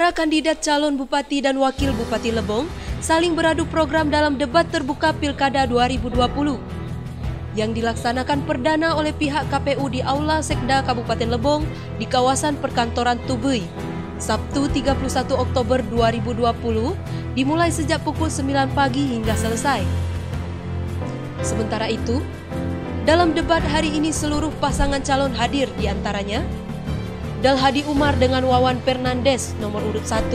Para kandidat calon bupati dan wakil bupati Lebong saling beradu program dalam debat terbuka Pilkada 2020 yang dilaksanakan perdana oleh pihak KPU di Aula Sekda Kabupaten Lebong di kawasan perkantoran Tubui, Sabtu 31 Oktober 2020, dimulai sejak pukul 9 pagi hingga selesai. Sementara itu, dalam debat hari ini seluruh pasangan calon hadir, diantaranya Dalhadi Umar dengan Wawan Fernandes nomor urut 1,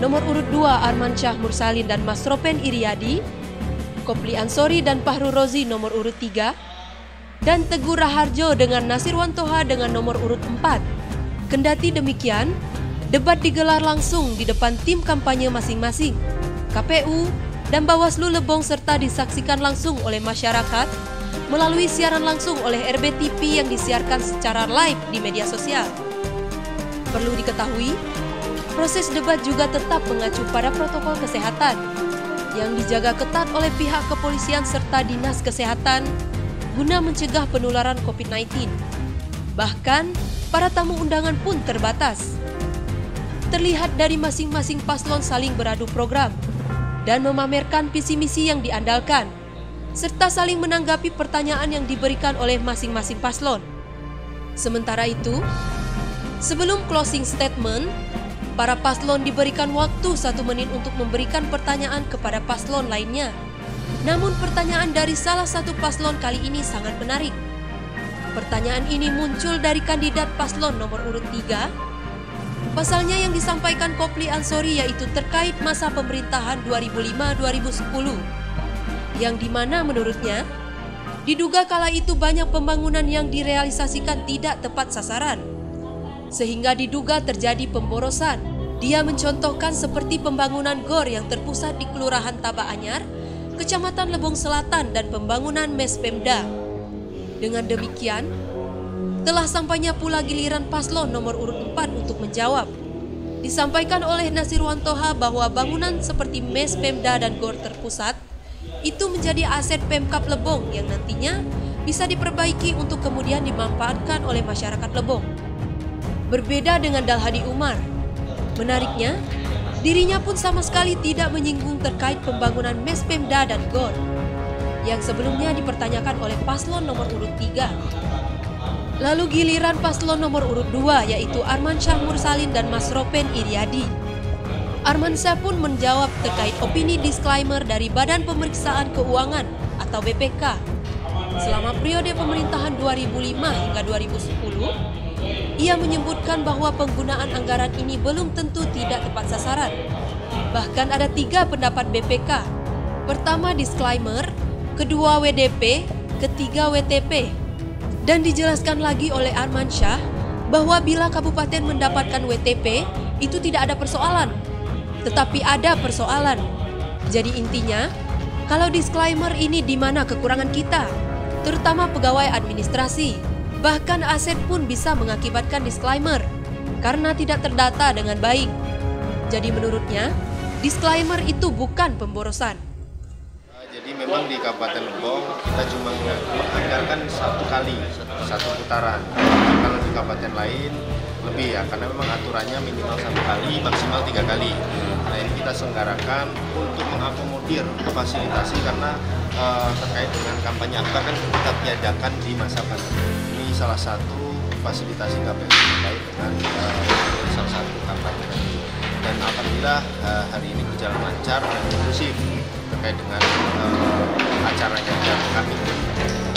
nomor urut 2 Arman Syah Mursalin dan Mas Ropen Iriadi, Kopli Ansori dan Fahru Rozi nomor urut 3, dan Teguh Raharjo dengan Nasirwan Toha dengan nomor urut 4. Kendati demikian, debat digelar langsung di depan tim kampanye masing-masing, KPU, dan Bawaslu Lebong serta disaksikan langsung oleh masyarakat melalui siaran langsung oleh RBTV yang disiarkan secara live di media sosial. Perlu diketahui, proses debat juga tetap mengacu pada protokol kesehatan yang dijaga ketat oleh pihak kepolisian serta dinas kesehatan guna mencegah penularan COVID-19. Bahkan, para tamu undangan pun terbatas. Terlihat dari masing-masing paslon saling beradu program dan memamerkan visi misi yang diandalkan, serta saling menanggapi pertanyaan yang diberikan oleh masing-masing paslon. Sementara itu, sebelum closing statement, para paslon diberikan waktu 1 menit untuk memberikan pertanyaan kepada paslon lainnya. Namun pertanyaan dari salah satu paslon kali ini sangat menarik. Pertanyaan ini muncul dari kandidat paslon nomor urut 3. Pasalnya yang disampaikan Kopli Ansori yaitu terkait masa pemerintahan 2005-2010. Yang dimana menurutnya, diduga kala itu banyak pembangunan yang direalisasikan tidak tepat sasaran, sehingga diduga terjadi pemborosan. Dia mencontohkan seperti pembangunan GOR yang terpusat di Kelurahan Taba Anyar, Kecamatan Lebong Selatan, dan pembangunan MES Pemda. Dengan demikian, telah sampainya pula giliran paslon nomor urut 4 untuk menjawab. Disampaikan oleh Nasirwan Toha bahwa bangunan seperti MES Pemda dan GOR terpusat itu menjadi aset Pemkab Lebong yang nantinya bisa diperbaiki untuk kemudian dimanfaatkan oleh masyarakat Lebong. Berbeda dengan Dalhadi Umar, menariknya, dirinya pun sama sekali tidak menyinggung terkait pembangunan MES Pemda dan GOR yang sebelumnya dipertanyakan oleh paslon nomor urut 3. Lalu giliran paslon nomor urut 2 yaitu Arman Syah Mursalin dan Mas Ropen Iriadi. Arman Syah pun menjawab terkait opini disclaimer dari Badan Pemeriksaan Keuangan atau BPK. Selama periode pemerintahan 2005 hingga 2010, ia menyebutkan bahwa penggunaan anggaran ini belum tentu tidak tepat sasaran. Bahkan ada 3 pendapat BPK. Pertama disclaimer, kedua WDP, ketiga WTP. Dan dijelaskan lagi oleh Arman Syah bahwa bila kabupaten mendapatkan WTP, itu tidak ada persoalan. Tetapi ada persoalan. Jadi intinya, kalau disclaimer ini di mana kekurangan kita, terutama pegawai administrasi, bahkan aset pun bisa mengakibatkan disclaimer karena tidak terdata dengan baik. Jadi menurutnya, disclaimer itu bukan pemborosan. Jadi memang di Kabupaten Lebong kita cuma menganggarkan 1 kali, 1 putaran. Kalau di kabupaten lain lebih ya, karena memang aturannya minimal 1 kali, maksimal 3 kali. Nah ini kita selenggarakan untuk mengakomodir fasilitasi karena terkait dengan kampanye akbar kan kita tiadakan di masa pandemi. Ini salah satu fasilitasi KPU terkait dengan salah satu kampanye. Dan alhamdulillah hari ini berjalan lancar dan kondusif terkait dengan acaranya, dan kami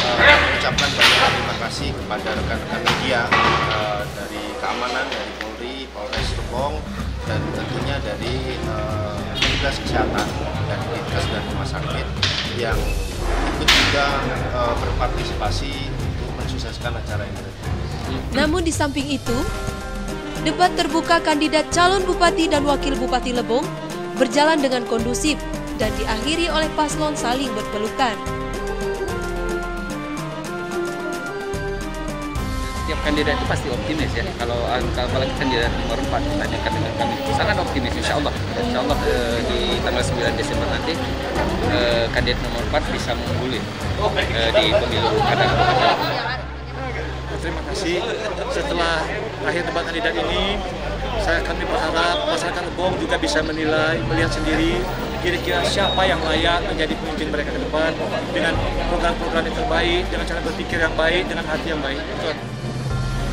mengucapkan banyak terima kasih kepada rekan-rekan media dari keamanan, dari Polri, Polres Lebong, dan tentunya dari petugas kesehatan dan Dinkes dan rumah sakit yang ikut juga berpartisipasi untuk mensukseskan acara ini. Namun di samping itu, debat terbuka kandidat calon bupati dan wakil bupati Lebong berjalan dengan kondusif dan diakhiri oleh paslon saling berpelukan. Setiap kandidat itu pasti optimis ya. Kalau apalagi kandidat nomor 4 ditanyakan dengan kami, sangat optimis insya Allah. Insya Allah di tanggal 9 Desember nanti kandidat nomor 4 bisa mengungguli di pemilu kada. Terima kasih. Setelah akhir debat kandidat ini, Kami berharap masyarakat Lebong juga bisa menilai, melihat sendiri kira-kira siapa yang layak menjadi pemimpin mereka ke depan dengan program-program yang terbaik, dengan cara berpikir yang baik, dengan hati yang baik.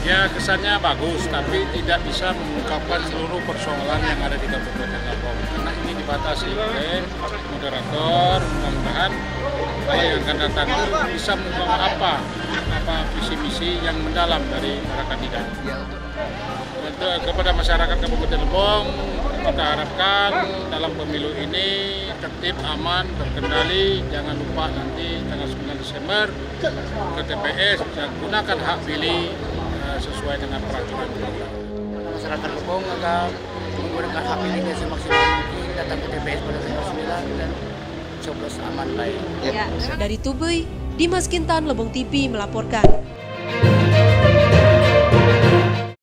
Ya, kesannya bagus, tapi tidak bisa mengungkapkan seluruh persoalan yang ada di Kabupaten Lebong. Karena ini dibatasi oleh moderator. Mudah-mudahan yang akan datang itu bisa membawa apa visi-misi yang mendalam dari para kandidat. Untuk kepada masyarakat Kabupaten Lebong, kita harapkan dalam pemilu ini tertib, aman, terkendali. Jangan lupa nanti tanggal 9 Desember ke TPS dan gunakan hak pilih sesuai dengan peraturan. Masyarakat Lebong agar menggunakan hak pilihnya semaksimal mungkin, datang ke TPS pada tanggal 9 dan coblos aman baik. Dari Tubuh, Dimas Kintan, Lebong TV melaporkan.